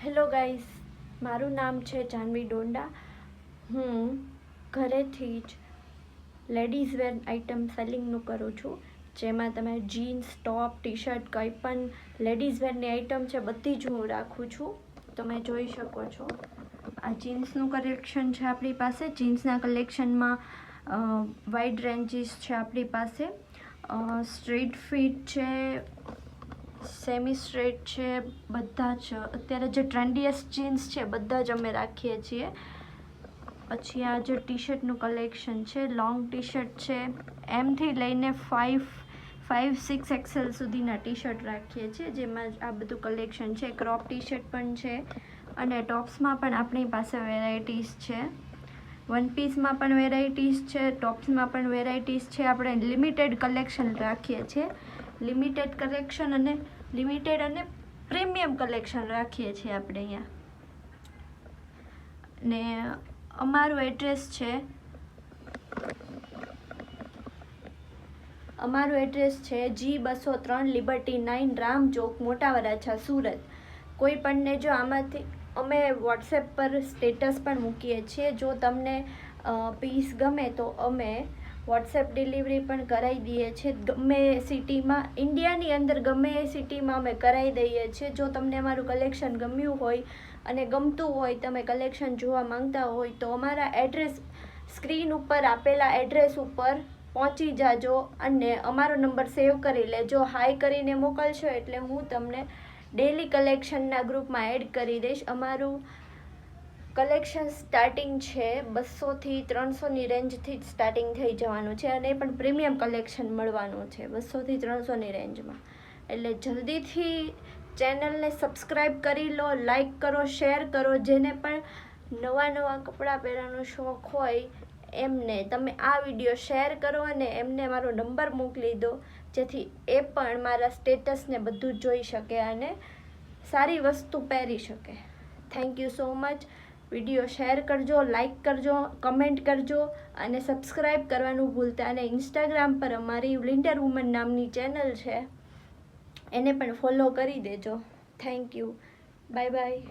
Hello guys, મારું નામ છે જાનવી ડોંડા. હું ઘરેથી જ લેડીઝ વેર આઇટમ સેલિંગનું કરું છું, જેમાં તમે જીન્સ, ટોપ, ટી શર્ટ, કંઈ પણ લેડીઝ વેરની આઇટમ છે બધી જ હું રાખું છું. તમે જોઈ શકો છો, આ જીન્સનું કલેક્શન છે આપણી પાસે. જીન્સના કલેક્શનમાં વાઇડ રેન્જીસ છે આપણી પાસે. સ્ટ્રેટ ફિટ છે, સેમી સ્ટ્રેટ છે, બધા જ અત્યારે જે ટ્રેન્ડીએસ્ટ જીન્સ છે બધા જ અમે રાખીએ છીએ. પછી આ જે ટી શર્ટનું કલેક્શન છે, લોંગ ટી શર્ટ છે, એમથી લઈને 5-6 એક્સેલ સુધીના ટી શર્ટ રાખીએ છીએ, જેમાં આ બધું કલેક્શન છે. ક્રોપ ટી શર્ટ પણ છે અને ટોપ્સમાં પણ આપણી પાસે વેરાયટીઝ છે. વન પીસમાં પણ વેરાયટીઝ છે, ટોપ્સમાં પણ વેરાયટીઝ છે. આપણે લિમિટેડ કલેક્શન રાખીએ છીએ. લિમિટેડ કલેક્શન અને લિમિટેડ અને પ્રીમિયમ કલેક્શન રાખીએ છીએ આપણે અહીંયા. ને અમારું એડ્રેસ છે G203 લિબર્ટી 9 રામ ચોક, મોટા વરાછા, સુરત. કોઈ પણને જો આમાંથી અમે વોટ્સએપ પર સ્ટેટસ પણ મૂકીએ છીએ. જો તમને પીસ ગમે તો અમે વોટ્સએપ ડિલિવરી પણ કરાવી દઈએ છીએ. ગમે એ સિટીમાં, ઇન્ડિયાની અંદર ગમે એ સિટીમાં અમે કરાવી દઈએ છીએ. જો તમને અમારું કલેક્શન ગમ્યું હોય અને ગમતું હોય, તમે કલેક્શન જોવા માંગતા હોય, તો અમારા એડ્રેસ સ્ક્રીન ઉપર આપેલા એડ્રેસ ઉપર પહોંચી જાજો અને અમારો નંબર સેવ કરી લેજો. હાઈ કરીને મોકલશો એટલે હું તમને ડેલી કલેક્શનના ગ્રુપમાં એડ કરી દઈશ. અમારું કલેક્શન સ્ટાર્ટિંગ છે 200થી 300ની રેન્જથી જ સ્ટાર્ટિંગ થઈ જવાનું છે, અને એ પણ પ્રીમિયમ કલેક્શન મળવાનું છે 200થી 300ની રેન્જમાં. એટલે જલ્દીથી ચેનલને સબસ્ક્રાઈબ કરી લો, લાઈક કરો, શેર કરો. જેને પણ નવા કપડાં પહેરવાનો શોખ હોય એમને તમે આ વિડીયો શેર કરો અને એમને મારો નંબર મોકલી દો, જેથી એ પણ મારા સ્ટેટસને બધું જોઈ શકે અને સારી વસ્તુ પહેરી શકે. Thank you so much. Video share કરજો, લાઈક કરજો, કમેન્ટ કરજો અને સબસ્ક્રાઈબ કરવાનું ભૂલતા. અને ઇન્સ્ટાગ્રામ પર અમારી વ્લિન્ટર વુમન નામની ચેનલ છે, એને પણ ફોલો કરી દેજો. Thank you. Bye bye.